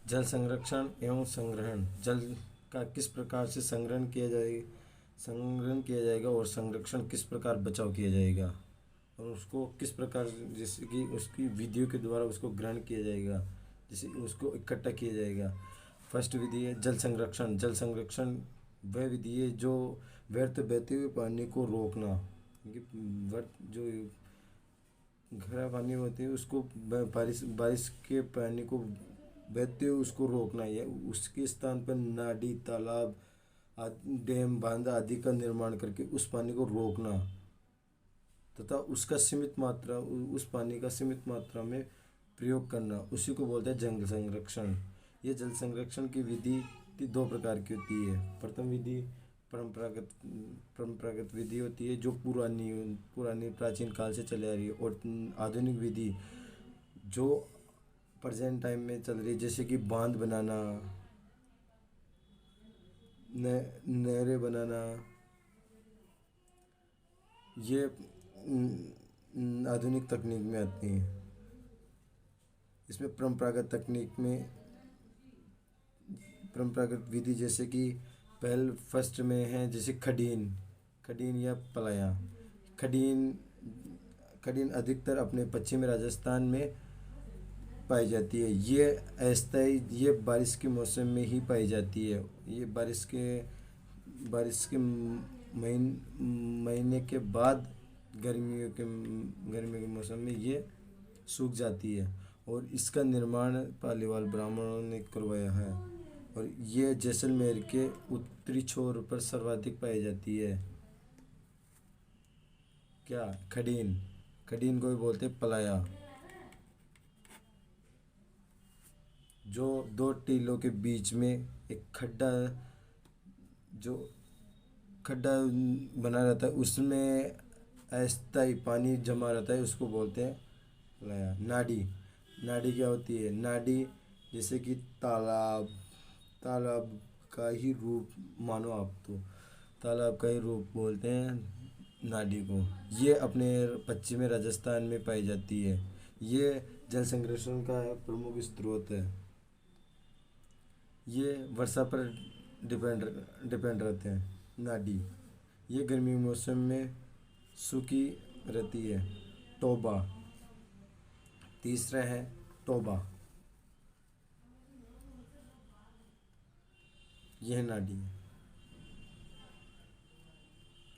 जल संरक्षण एवं संग्रहण। जल का किस प्रकार से संग्रहण किया जाएगा और संरक्षण किस प्रकार बचाव किया जाएगा, और उसको किस प्रकार, जैसे कि उसकी विधियों के द्वारा उसको ग्रहण किया जाएगा, जैसे उसको इकट्ठा किया जाएगा। फर्स्ट विधि है जल संरक्षण। जल संरक्षण वह विधि है जो व्यर्थ बहते हुए पानी को रोकना, क्योंकि व्यर्थ जो गहरा पानी होती है उसको बारिश बारिश के पानी को बहते हुए उसको रोकना है। उसके स्थान पर नाली, तालाब, डैम, बांध आदि का निर्माण करके उस पानी को रोकना तथा उसका सीमित मात्रा उस पानी का सीमित मात्रा में प्रयोग करना, उसी को बोलते हैं जल संरक्षण। ये जल संरक्षण की विधि दो प्रकार की होती है। प्रथम विधि परंपरागत परंपरागत विधि होती है जो पुरानी पुरानी प्राचीन काल से चली आ रही है, और आधुनिक विधि जो प्रेजेंट टाइम में चल रही है, जैसे कि बांध बनाना, नहरें बनाना। ये आधुनिक तकनीक में आती हैं। इसमें परंपरागत विधि जैसे कि पहल फर्स्ट में है जैसे खडीन खडीन या पलाया। खडीन खडीन अधिकतर अपने पश्चिमी राजस्थान में पाई जाती है। ये अस्थायी, ये बारिश के मौसम में ही पाई जाती है। ये बारिश के महीने के बाद गर्मियों के मौसम में ये सूख जाती है, और इसका निर्माण पालीवाल ब्राह्मणों ने करवाया है, और ये जैसलमेर के उत्तरी छोर पर सर्वाधिक पाई जाती है। क्या? खडीन। खडीन को भी बोलते हैं पलाया। जो दो टीलों के बीच में एक जो खड्डा बना रहता है, उसमें अस्थायी पानी जमा रहता है, उसको बोलते हैं पलाया। नाडी। नाडी क्या होती है? नाडी जैसे कि तालाब तालाब का ही रूप मानो आप, तो तालाब का ही रूप बोलते हैं नाडी को। ये अपने पश्चिमी राजस्थान में पाई जाती है। ये जल संरक्षण का प्रमुख स्रोत है। ये वर्षा पर डिपेंड डिपेंड रहते हैं। नाडी ये गर्मी के मौसम में सूखी रहती है। टोबा। तीसरा है टोबा। यह नाडी है,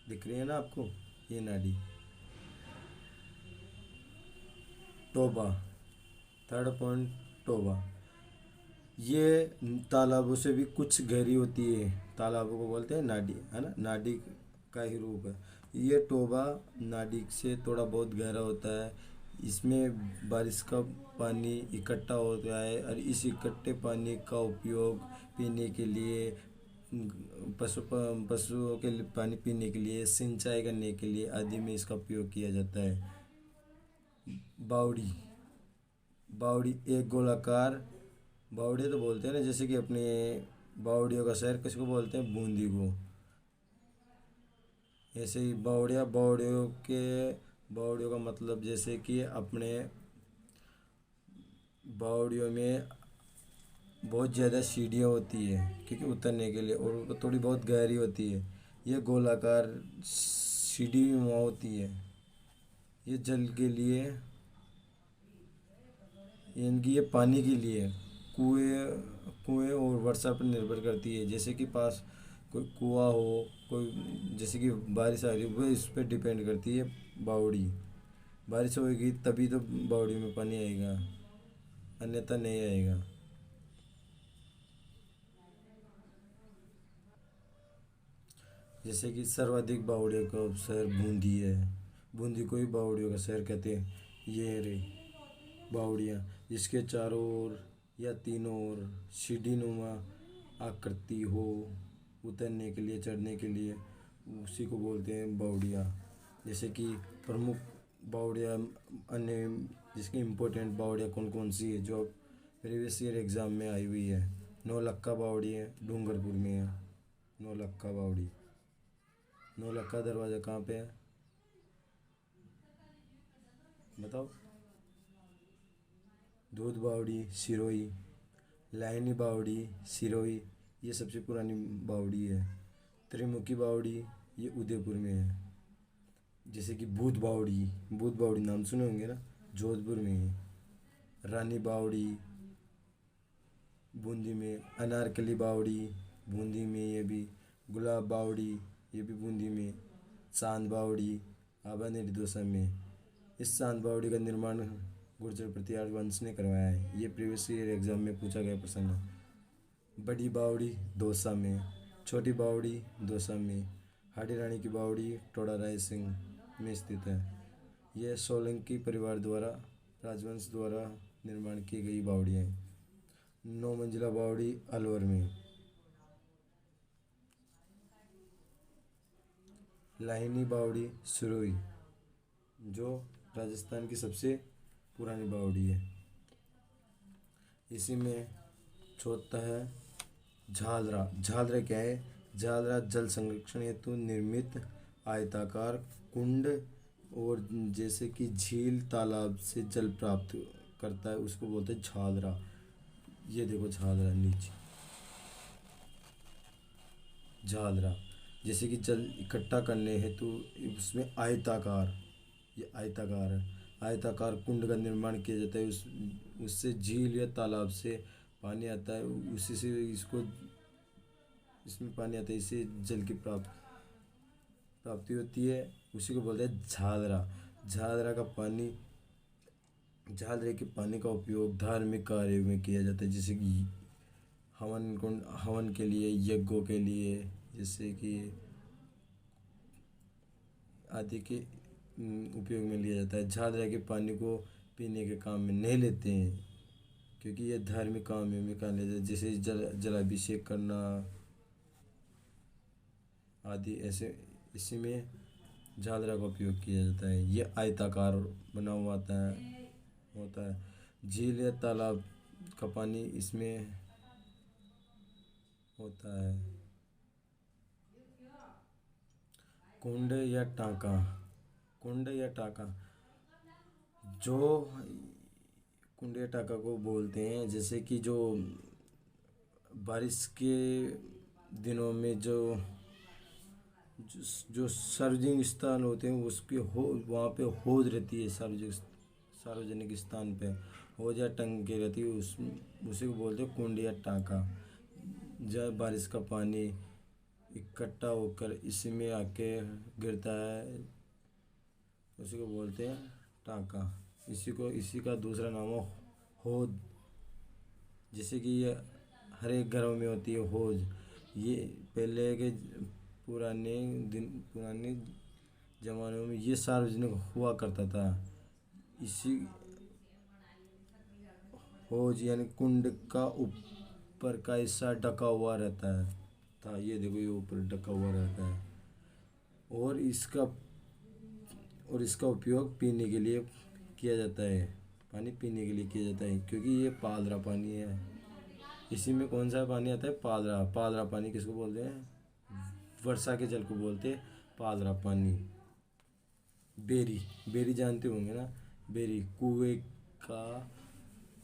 दिख रही है ना आपको? ये नाडी टोबा। Third point Toba. ये तालाबों से भी कुछ गहरी होती है। तालाबों को बोलते हैं नाडी, है ना? नाडी का ही रूप है। ये टोबा नाडी से थोड़ा बहुत गहरा होता है। इसमें बारिश का पानी इकट्ठा होता है, और इस इकट्ठे पानी का उपयोग पीने के लिए, पशुओं के लिए पानी पीने के लिए, सिंचाई करने के लिए आदि में इसका उपयोग किया जाता है। बावड़ी। बावड़ी एक गोलाकार, बावड़ी तो बोलते हैं ना, जैसे कि अपने बावड़ियों का शहर किसको बोलते हैं? बूंदी को। ऐसे ही बावड़ियों का मतलब जैसे कि अपने बावड़ियों में बहुत ज़्यादा सीढ़ियाँ होती है क्योंकि उतरने के लिए, और वो थोड़ी बहुत गहरी होती है। ये गोलाकार सीढ़ी वहाँ होती है। ये जल के लिए, इनकी ये पानी के लिए कुएं कुएं और वर्षा पर निर्भर करती है। जैसे कि पास कोई कुआं हो, कोई जैसे कि बारिश आ रही है, वो इस पर डिपेंड करती है बावड़ी। बारिश होगी तभी तो बावड़ी में पानी आएगा, अन्यथा नहीं आएगा। जैसे कि सर्वाधिक बावड़ियों का शहर बूंदी है। बूंदी को ही बावड़ियों का शहर कहते हैं। ये रे बावड़ियाँ, जिसके चारों ओर या तीनों ओर सीढ़ी नुमा आकृति हो, उतरने के लिए, चढ़ने के लिए, उसी को बोलते हैं बावड़ियाँ। जैसे कि प्रमुख बावड़ियाँ अन्य, जिसकी इम्पोर्टेंट बावड़ियाँ कौन कौन सी है जो प्रीवियस ईयर एग्ज़ाम में आई हुई है? नौलक्खा बावड़ी है, डूंगरपुर में है नौलक्खा बावड़ी। नौलक्खा दरवाज़ा कहाँ पे है बताओ? दूध बावड़ी, सिरोही, लाहिनी बावड़ी सिरोही ये सबसे पुरानी बावड़ी है। त्रिमुखी बावड़ी ये उदयपुर में है। जैसे कि भूत बावड़ी नाम सुने होंगे ना, जोधपुर में है। रानी बावड़ी बूंदी में। अनारकली बावड़ी बूंदी में, ये भी। गुलाब बावड़ी ये भी बूंदी में। चांद बावड़ी आबानेरी दौसा में। इस चांद बावड़ी का निर्माण गुर्जर प्रतिहार वंश ने करवाया है। ये प्रीवियस ईयर एग्जाम में पूछा गया प्रश्न है। बड़ी बावड़ी दौसा में। छोटी बावड़ी दौसा में। हाडी रानी की बावड़ी टोडा रायसिंह में स्थित है। यह सोलंकी परिवार द्वारा राजवंश द्वारा निर्माण की गई बावड़ियाँ हैं। 9 मंजिला बावड़ी अलवर में। लाहिनी बावड़ी सिरोही जो राजस्थान की सबसे पुरानी बावड़ी है। इसी में चौथा है झालरा। झालरा क्या है? झालरा जल संरक्षण हेतु निर्मित आयताकार कुंड और जैसे कि झील तालाब से जल प्राप्त करता है उसको बोलते हैं झालरा। ये देखो झालरा नीचे, झालरा जैसे कि जल इकट्ठा करने हेतु उसमें आयताकार, ये आयताकार है, आयताकार कुंड का निर्माण किया जाता है। उससे झील या तालाब से पानी आता है, उसी से इसमें पानी आता है, इससे जल की प्राप्ति होती है। उसी को बोलते हैं झालरा। झालरे के पानी का उपयोग धार्मिक कार्यों में किया जाता है, जैसे कि हवन के लिए, यज्ञों के लिए, जैसे कि आदि के उपयोग में लिया जाता है। झालरा के पानी को पीने के काम में नहीं लेते हैं, क्योंकि ये धार्मिक काम में काम लेते हैं, जैसे जलाभिषेक करना आदि। ऐसे इसी में झालरा का उपयोग किया जाता है। ये आयताकार बना हुआ होता है। झील या तालाब का पानी इसमें होता है। कुंड या टांका। जो कुंड या टांका को बोलते हैं, जैसे कि जो बारिश के दिनों में जो सार्वजनिक स्थान होते हैं उसके वहाँ पे हौज रहती है। सार्वजनिक स्थान पे हौज या टंकी रहती है, उसी को बोलते हैं कुंड या टांका। जब बारिश का पानी इकट्ठा होकर इसी में आके गिरता है, उसी को बोलते हैं टांका। इसी का दूसरा नाम है हौज। जैसे कि ये हर एक घरों में होती है हौज। ये पहले के पुराने ज़मानों में ये सार्वजनिक हुआ करता था। इसी हौज यानी कुंड का ऊपर का हिस्सा ढका हुआ रहता है था। ये देखो, ये ऊपर ढका हुआ रहता है। और इसका उपयोग पीने के लिए किया जाता है। पानी पीने के लिए किया जाता है, क्योंकि ये पालरा पानी है। इसी में कौन सा पानी आता है? पालरा पानी किसको बोलते हैं? वर्षा के जल को बोलते हैं पालरा पानी। बेरी जानते होंगे ना? बेरी कुएं का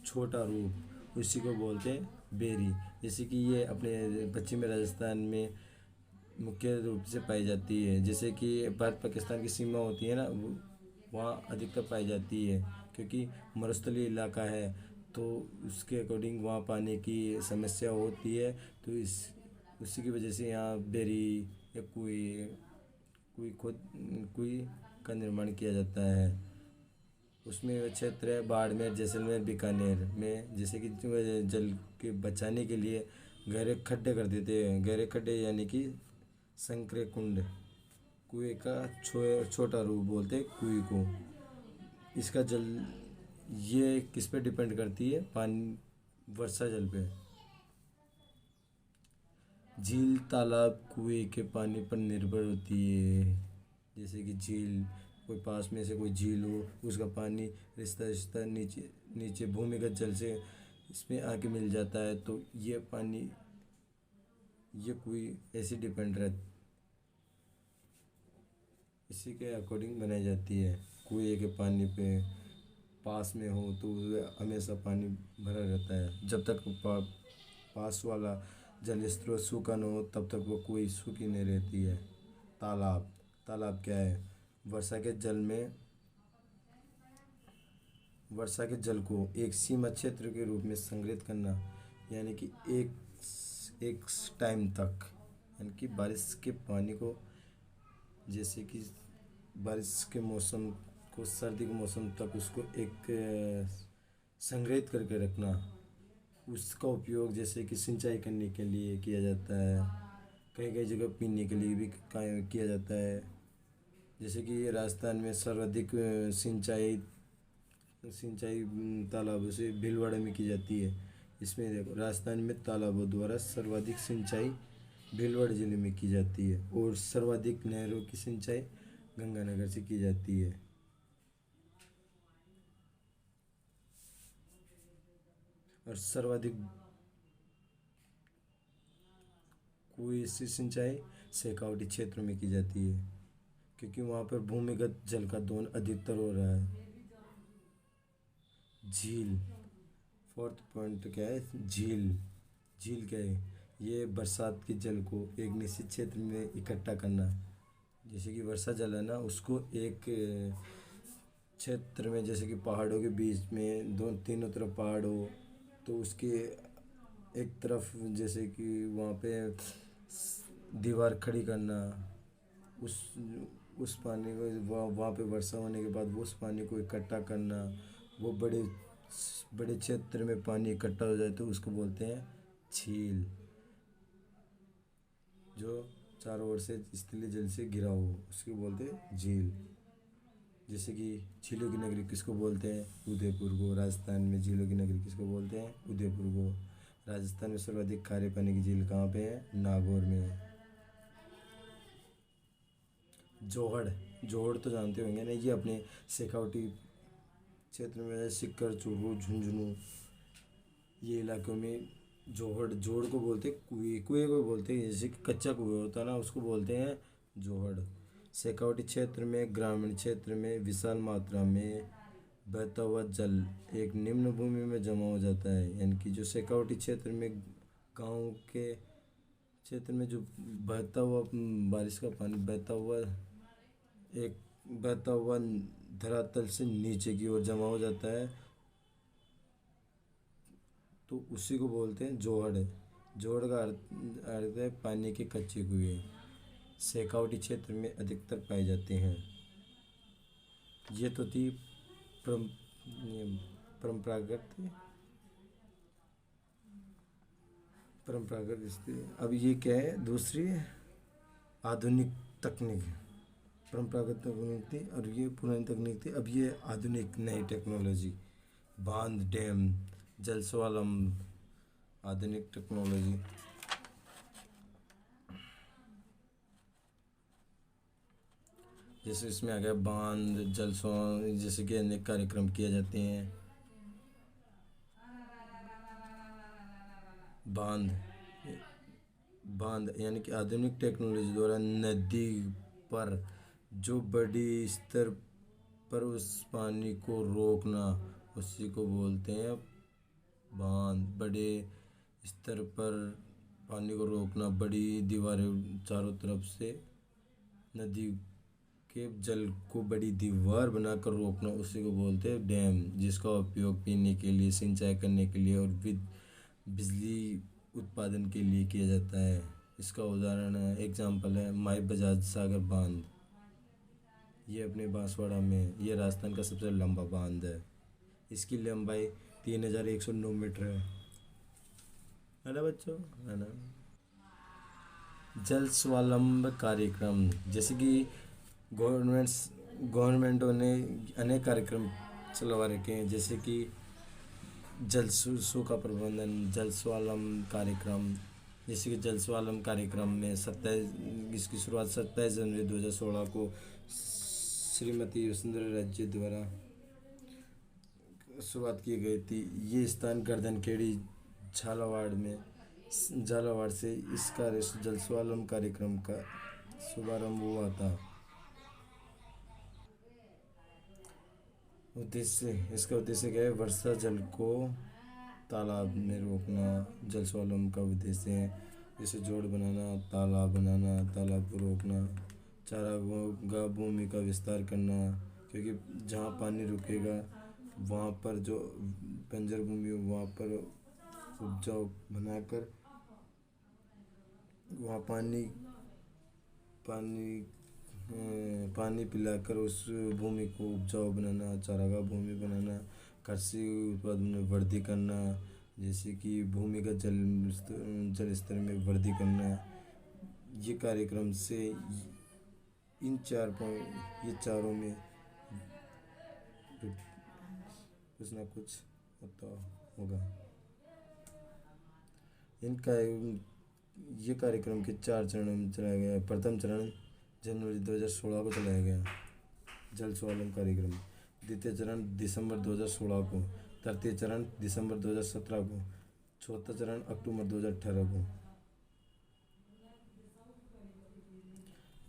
छोटा रूप, उसी को बोलते हैं बेरी। जैसे कि ये अपने पश्चिमी राजस्थान में मुख्य रूप से पाई जाती है। जैसे कि भारत पाकिस्तान की सीमा होती है ना, वहाँ अधिकतर पाई जाती है, क्योंकि मरुस्थलीय इलाका है, तो उसके अकॉर्डिंग वहाँ पानी की समस्या होती है। तो उसी की वजह से यहाँ बेरी या कुएं का निर्माण किया जाता है। उसमें क्षेत्र है बाड़मेर, जैसलमेर, बीकानेर में। जैसे कि जल के बचाने के लिए गहरे खड्डे कर देते हैं। गहरे खड्डे यानी कि संकरे कुंड। कुएं का छोटा रूप बोलते हैं कुएं को। इसका जल ये किस पे डिपेंड करती है? पानी, वर्षा जल पे। झील, तालाब, कुएं के पानी पर निर्भर होती है। जैसे कि झील, कोई पास में से कोई झील हो, उसका पानी रिश्ता नीचे भूमिगत जल से इसमें आके मिल जाता है, तो ये पानी ये कुएं ऐसे डिपेंड रहती, इसी के अकॉर्डिंग बनाई जाती है। कुएं के पानी पे पास में हो तो हमेशा पानी भरा रहता है, जब तक पास वाला जल स्रोत सूखा न हो तब तक वो कोई सूखी नहीं रहती है। तालाब, तालाब क्या है? वर्षा के जल में वर्षा के जल को एक सीमा क्षेत्र के रूप में संग्रहित करना, यानी कि एक टाइम तक, यानी कि बारिश के पानी को, जैसे कि बारिश के मौसम को सर्दी के मौसम तक उसको एक संग्रहित करके रखना। उसका उपयोग जैसे कि सिंचाई करने के लिए किया जाता है, कई कई जगह पीने के लिए भी किया जाता है। जैसे कि राजस्थान में सर्वाधिक सिंचाई सिंचाई तालाबों से भीलवाड़ा में की जाती है। इसमें देखो, राजस्थान में तालाबों द्वारा सर्वाधिक सिंचाई भीलवाड़ा जिले में की जाती है और सर्वाधिक नहरों की सिंचाई गंगानगर से की जाती है। और सर्वाधिक कुएं से सिंचाई शेखावटी क्षेत्र में की जाती है, क्योंकि वहाँ पर भूमिगत जल का दोहन अधिकतर हो रहा है। झील, फोर्थ पॉइंट क्या है? झील। झील क्या है? ये बरसात के जल को एक निश्चित क्षेत्र में इकट्ठा करना। जैसे कि वर्षा जल है ना, उसको एक क्षेत्र में, जैसे कि पहाड़ों के बीच में दो तीनों तरफ पहाड़ हो, तो उसके एक तरफ जैसे कि वहाँ पे दीवार खड़ी करना, उस उस पानी को वहाँ पे वर्षा होने के बाद वो उस पानी को इकट्ठा करना, वो बड़े बड़े क्षेत्र में पानी इकट्ठा हो जाए तो उसको बोलते हैं झील। जो चारों ओर से स्थलीय जल से घिरा हो उसको बोलते हैं झील। जैसे कि झीलों की नगरी किसको बोलते हैं? उदयपुर को। राजस्थान में झीलों की नगरी किसको बोलते हैं? उदयपुर को। राजस्थान में सर्वाधिक खारे पानी की झील कहाँ पे है? नागौर में है। जोहड़, जोहड़ तो जानते होंगे ना, ये अपने शेखावटी क्षेत्र में है। सिक्कर, चूरू, झुंझुनू, ये इलाकों में जोहड़, जोहड़ को बोलते हैं कुएं, कुएं को बोलते हैं, जैसे कि कच्चा कुएं होता है ना, उसको बोलते हैं जोहड़। शेखावटी क्षेत्र में, ग्रामीण क्षेत्र में विशाल मात्रा में बहता हुआ जल एक निम्न भूमि में जमा हो जाता है, यानी कि जो शेखावटी क्षेत्र में, गांव के क्षेत्र में जो बहता हुआ बारिश का पानी बहता हुआ धरातल से नीचे की ओर जमा हो जाता है, तो उसी को बोलते हैं जोहड़। जोहड़ का अर्थ है पानी के कच्चे कुएं। शेखावटी क्षेत्र में अधिकतर पाए जाते हैं। ये तो थी परंपरागत परंपरागत स्थिति। अब ये क्या है? दूसरी आधुनिक तकनीक। परंपरागत तकनीक थी और ये पुरानी तकनीक थी। अब ये आधुनिक नई टेक्नोलॉजी, बांध, डैम, जल स्वावलंबन, आधुनिक टेक्नोलॉजी। जैसे इसमें आ गया बांध, जल स्वावलंबन, जैसे कि अनेक कार्यक्रम किए जाते हैं। बांध, बांध यानी कि आधुनिक टेक्नोलॉजी द्वारा नदी पर जो बड़ी स्तर पर उस पानी को रोकना, उसी को बोलते हैं बांध। बड़े स्तर पर पानी को रोकना, बड़ी दीवारें चारों तरफ से नदी के जल को बड़ी दीवार बनाकर रोकना, उसी को बोलते हैं डैम, जिसका उपयोग पीने के लिए, सिंचाई करने के लिए और बिजली उत्पादन के लिए किया जाता है। इसका उदाहरण है, एग्जाम्पल है माई बजाज सागर बांध। ये अपने बांसवाड़ा में, ये राजस्थान का सबसे लंबा बांध है। इसकी लंबाई 3109 मीटर है ना बच्चों? है ना? जल स्वावलंबन कार्यक्रम, जैसे कि गवर्नमेंटों ने अनेक कार्यक्रम चलवा रखे हैं, जैसे कि जल सूखा प्रबंधन, जल स्वावलंबन कार्यक्रम। जैसे कि जल स्वावलंबन कार्यक्रम में इसकी शुरुआत 27 जनवरी 2016 को श्रीमती वसुंधरा राजे द्वारा शुरुआत की गई थी। ये स्थान गर्दनखेड़ी, झालावाड़ से इस जल स्वावलंबन कार्यक्रम का शुभारंभ हुआ था। इसका उद्देश्य क्या है? वर्षा जल को तालाब में रोकना जल स्वावलंबन का उद्देश्य है। जैसे जोड़ बनाना, तालाब बनाना, तालाब को रोकना, चारागाह भूमि का विस्तार करना, क्योंकि जहाँ पानी रुकेगा वहाँ पर जो बंजर भूमि हो वहाँ पर उपजाऊ बनाकर वहाँ पानी पानी पिलाकर उस भूमि को उपजाऊ बनाना, चारागाह भूमि बनाना, कृषि उत्पादन में वृद्धि करना, जैसे कि भूमि का जल स्तर में वृद्धि करना। ये कार्यक्रम से इन ये चारों में कुछ ना कुछ होता होगा। इनका ये कार्यक्रम के 4 चरणों में चलाया गया। प्रथम चरण जनवरी 2016 को चलाया गया, जल स्वावलंबन कार्यक्रम। द्वितीय चरण दिसंबर 2016 को, तृतीय चरण दिसंबर 2017 को, चौथा चरण अक्टूबर 2018 को।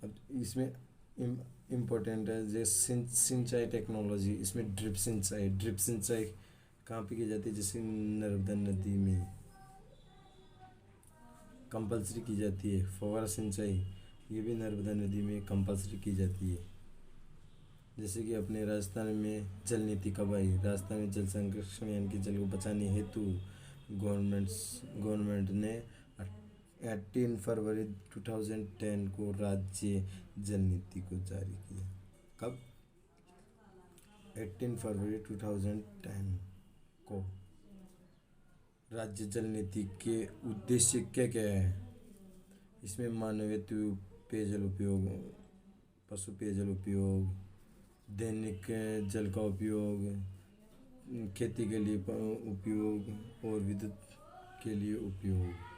अब इसमें इम्पोर्टेंट है जैसे सिंचाई टेक्नोलॉजी। इसमें ड्रिप सिंचाई कहाँ पे की जाती है? जैसे नर्मदा नदी में कंपलसरी की जाती है। फव्वारा सिंचाई ये भी नर्मदा नदी में कंपलसरी की जाती है। जैसे कि अपने राजस्थान में जल नीति कब आई? राजस्थान में जल संरक्षण यानी कि जल को बचाने हेतु गवर्नमेंट ने 18 फरवरी 2010 को राज्य जल नीति को जारी किया। कब? 18 फरवरी 2010 को। राज्य जल नीति के उद्देश्य क्या क्या है? इसमें मानवीय पेयजल उपयोग, पशु पेयजल उपयोग, दैनिक जल का उपयोग, खेती के लिए उपयोग और विद्युत के लिए उपयोग।